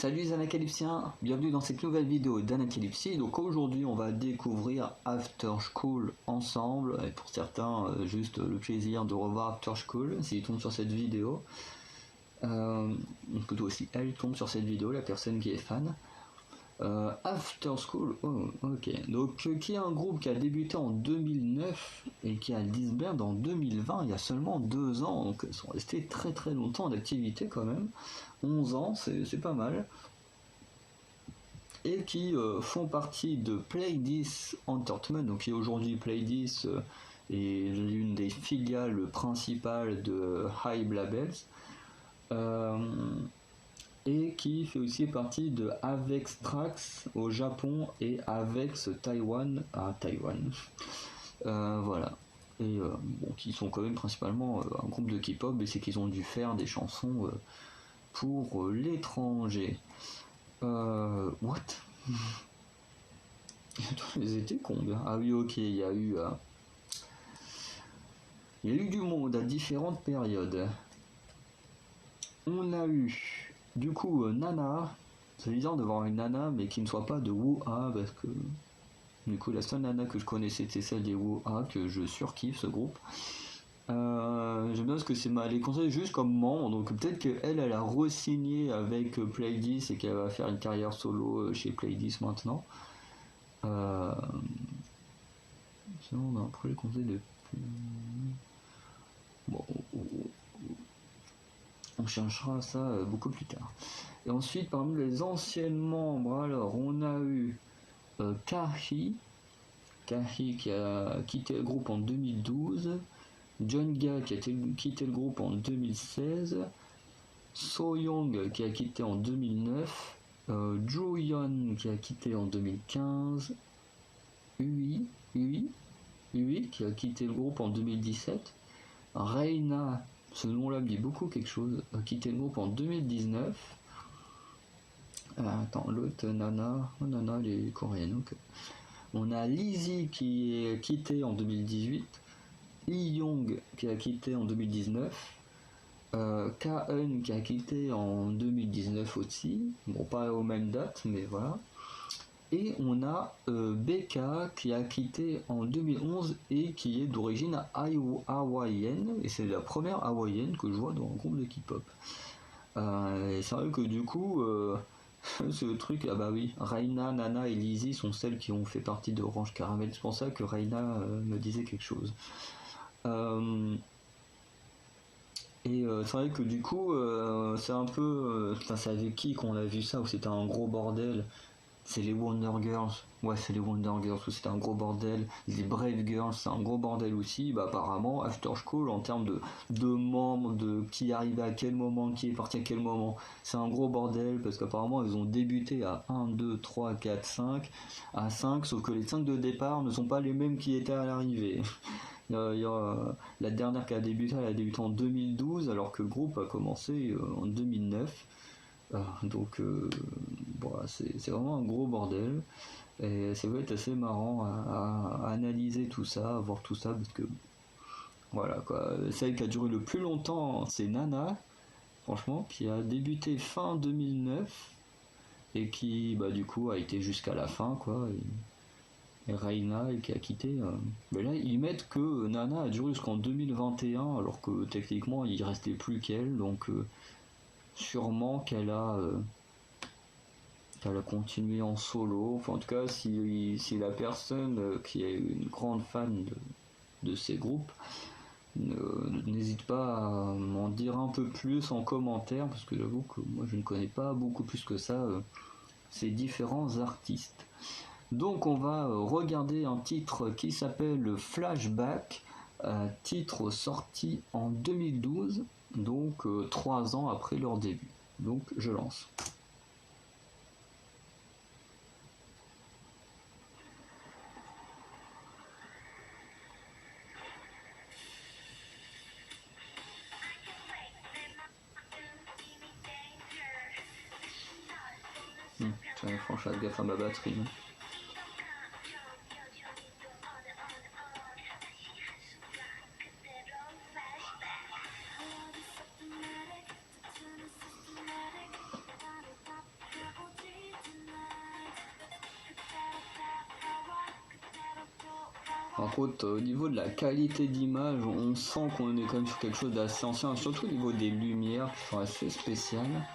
Salut les Anacalypsiens, bienvenue dans cette nouvelle vidéo d'Anacalypsie. Donc aujourd'hui on va découvrir After School ensemble, et pour certains juste le plaisir de revoir After School s'ils tombent sur cette vidéo. Plutôt aussi elle tombe sur cette vidéo, la personne qui est fan. After School, oh, ok. Donc qui est un groupe qui a débuté en 2009 et qui a disband en 2020, il y a seulement 2 ans, donc ils sont restés très très longtemps d'activité quand même. 11 ans, c'est pas mal. Et qui font partie de Play This Entertainment, donc qui aujourd'hui Play This est l'une des filiales principales de Hybe Labels. Et qui fait aussi partie de Avex Trax au Japon et Avex Taiwan à Taïwan. Voilà. Et bon, qui sont quand même principalement un groupe de K-pop, et c'est qu'ils ont dû faire des chansons pour l'étranger. What? Ils étaient combien? Ah oui, ok, il y a eu du monde à différentes périodes. On a eu du coup Nana. C'est bizarre de voir une Nana mais qui ne soit pas de Woo-Ah, parce que du coup la seule Nana que je connaissais c'était celle des Woo-Ah, que je surkiffe ce groupe. J'aime bien parce que elle est considérée juste comme membre, donc peut-être qu'elle a re-signé avec Play This et qu'elle va faire une carrière solo chez Play This maintenant. Sinon on a un projet qu'on sait de... Bon, on cherchera ça beaucoup plus tard. Et ensuite, parmi les anciennes membres, alors on a eu Kahi qui a quitté le groupe en 2012, Jungga qui a quitté le groupe en 2016, So-young qui a quitté en 2009, Joo-yeon qui a quitté en 2015, Ui qui a quitté le groupe en 2017, Reina, ce nom-là me dit beaucoup quelque chose, a quitté le groupe en 2019. Attends, l'autre Nana, elle est coréenne. Donc. On a Lizzy qui est quitté en 2018, Lee Young qui a quitté en 2019, K-eun qui a quitté en 2019 aussi, bon pas aux mêmes dates mais voilà. Et on a Becca qui a quitté en 2011 et qui est d'origine hawaïenne, et c'est la première hawaïenne que je vois dans un groupe de K-pop. Et c'est vrai que du coup, ce truc, ah bah oui, Reina, Nana et Lizzy sont celles qui ont fait partie de Orange Caramel, c'est pour ça que Reina me disait quelque chose. C'est vrai que du coup, c'est un peu... c'est avec qui qu'on a vu ça, où c'était un gros bordel? C'est les Wonder Girls. Ouais, c'est les Wonder Girls où c'était un gros bordel. Les Brave Girls, c'est un gros bordel aussi. Bah, apparemment, After School, en termes de membres, de qui arrivait à quel moment, qui est parti à quel moment, c'est un gros bordel parce qu'apparemment, ils ont débuté à 1, 2, 3, 4, 5, à 5, sauf que les 5 de départ ne sont pas les mêmes qui étaient à l'arrivée. La dernière qui a débuté, elle a débuté en 2012, alors que le groupe a commencé en 2009. Donc voilà, c'est vraiment un gros bordel, et ça va être assez marrant à analyser tout ça, à voir tout ça, parce que voilà quoi. Celle qui a duré le plus longtemps c'est Nana, franchement, qui a débuté fin 2009 et qui bah du coup a été jusqu'à la fin quoi. Et Reina qui a quitté, mais là ils mettent que Nana a duré jusqu'en 2021 alors que techniquement il restait plus qu'elle, donc sûrement qu'elle a continué en solo. Enfin, en tout cas, si la personne qui est une grande fan de ces groupes n'hésite pas à m'en dire un peu plus en commentaire, parce que j'avoue que moi je ne connais pas beaucoup plus que ça ces différents artistes. Donc on va regarder un titre qui s'appelle Flashback, titre sorti en 2012, donc 3 ans après leur début. Donc je lance. Franchement, je fais gaffe à ma batterie. Par contre, au niveau de la qualité d'image, on sent qu'on est quand même sur quelque chose d'assez ancien, surtout au niveau des lumières qui sont assez spéciales.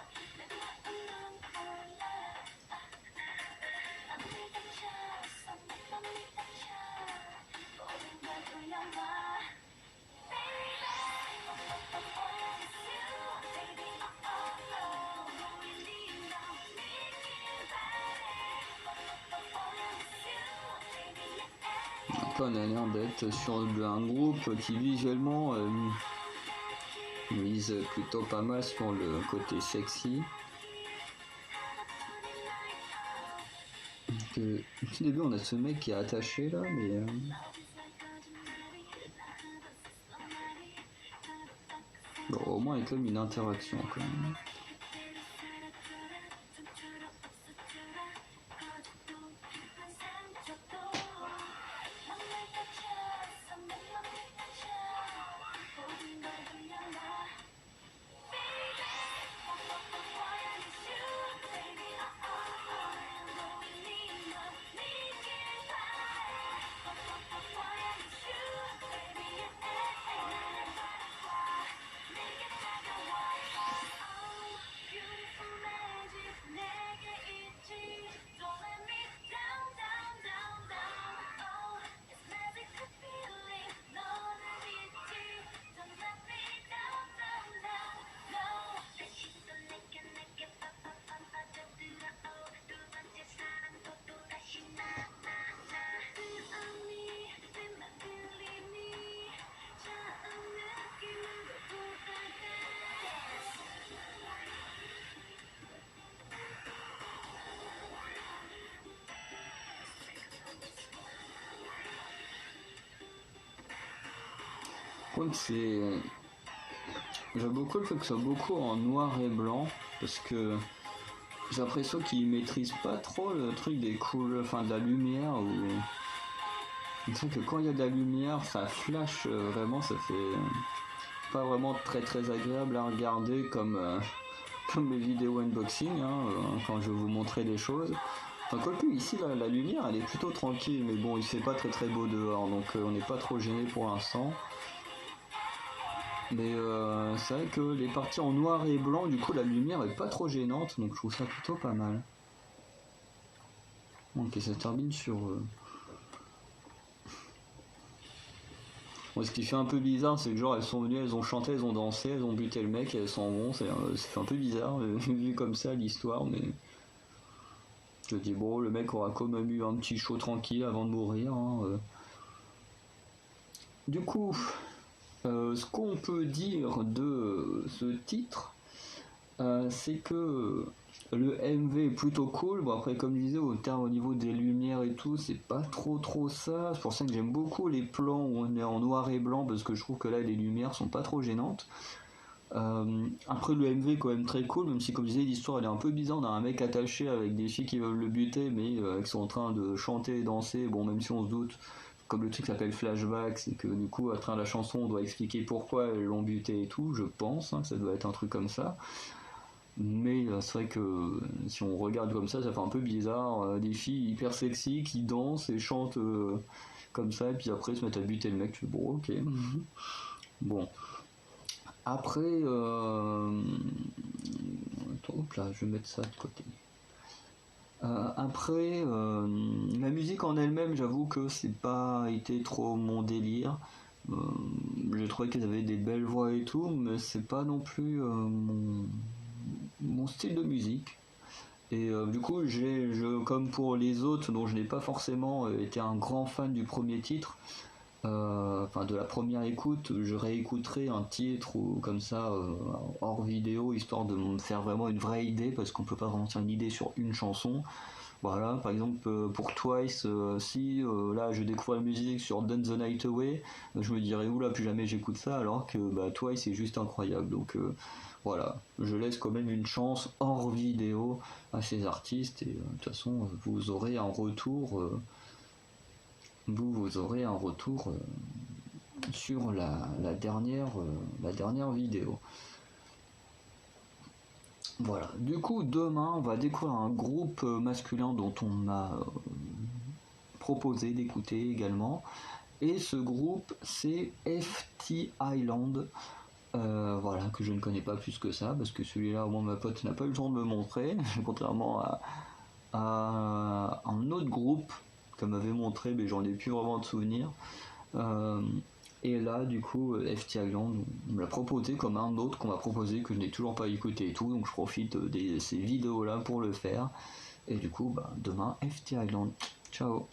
On a l'air d'être sur un groupe qui visuellement mise plutôt pas mal sur le côté sexy. Au début on a ce mec qui est attaché là, mais bon, au moins il y a quand même une interaction quand même. J'aime beaucoup le fait que ce soit beaucoup en noir et blanc, parce que j'ai l'impression qu'ils maîtrisent pas trop le truc des couleurs, enfin de la lumière, ou c'est que quand il y a de la lumière, ça flash vraiment, ça fait pas vraiment très très agréable à regarder comme comme les vidéos unboxing, hein, quand je vais vous montrer des choses. Enfin, quoique ici la lumière elle est plutôt tranquille, mais bon il fait pas très très beau dehors, donc on n'est pas trop gêné pour l'instant. Mais c'est vrai que les parties en noir et blanc, du coup la lumière est pas trop gênante, donc je trouve ça plutôt pas mal. Ok, ça termine sur... Bon, ce qui fait un peu bizarre, c'est que genre elles sont venues, elles ont chanté, elles ont dansé, elles ont buté le mec et elles s'en vont. Ça fait un peu bizarre vu comme ça l'histoire, mais je dis bon, le mec aura quand même eu un petit show tranquille avant de mourir. Hein. Du coup, ce qu'on peut dire de ce titre, c'est que le MV est plutôt cool. Bon après comme je disais au niveau des lumières et tout, c'est pas trop ça. C'est pour ça que j'aime beaucoup les plans où on est en noir et blanc parce que je trouve que là les lumières sont pas trop gênantes. Après le MV est quand même très cool, même si comme je disais l'histoire elle est un peu bizarre. On a un mec attaché avec des filles qui veulent le buter mais qui sont en train de chanter et danser. Bon même si on se doute, comme le truc s'appelle Flashback, c'est que du coup à travers la chanson on doit expliquer pourquoi elles l'ont buté et tout, je pense, hein, que ça doit être un truc comme ça. Mais c'est vrai que si on regarde comme ça fait un peu bizarre. Des filles hyper sexy qui dansent et chantent comme ça, et puis après se mettent à buter le mec. Tu fais bon, ok. Bon. Après, hop là, je vais mettre ça de côté. Après, la musique en elle-même, j'avoue que c'est pas été trop mon délire. J'ai trouvé qu'ils avaient des belles voix et tout, mais c'est pas non plus mon style de musique. Et du coup, comme pour les autres, dont je n'ai pas forcément été un grand fan du premier titre, enfin de la première écoute, je réécouterai un titre ou comme ça hors vidéo, histoire de me faire vraiment une vraie idée, parce qu'on peut pas vraiment faire une idée sur une chanson. Voilà, par exemple pour Twice, si là je découvre la musique sur Dance the Night Away, je me dirais oula plus jamais j'écoute ça, alors que bah, Twice est juste incroyable. Donc voilà, je laisse quand même une chance hors vidéo à ces artistes et de toute façon vous aurez un retour, vous aurez un retour sur la dernière vidéo. Voilà. Du coup, demain, on va découvrir un groupe masculin dont on m'a proposé d'écouter également. Et ce groupe, c'est FT Island. Voilà, que je ne connais pas plus que ça, parce que celui-là, au moins ma pote n'a pas eu le temps de me montrer, contrairement à un autre groupe qu'elle m'avait montré, mais j'en ai plus vraiment de souvenirs. Euh, et là, du coup, FT Island, on me l'a proposé comme un autre qu'on m'a proposé que je n'ai toujours pas écouté et tout, donc je profite de ces vidéos-là pour le faire. Et du coup, bah, demain, FT Island. Ciao.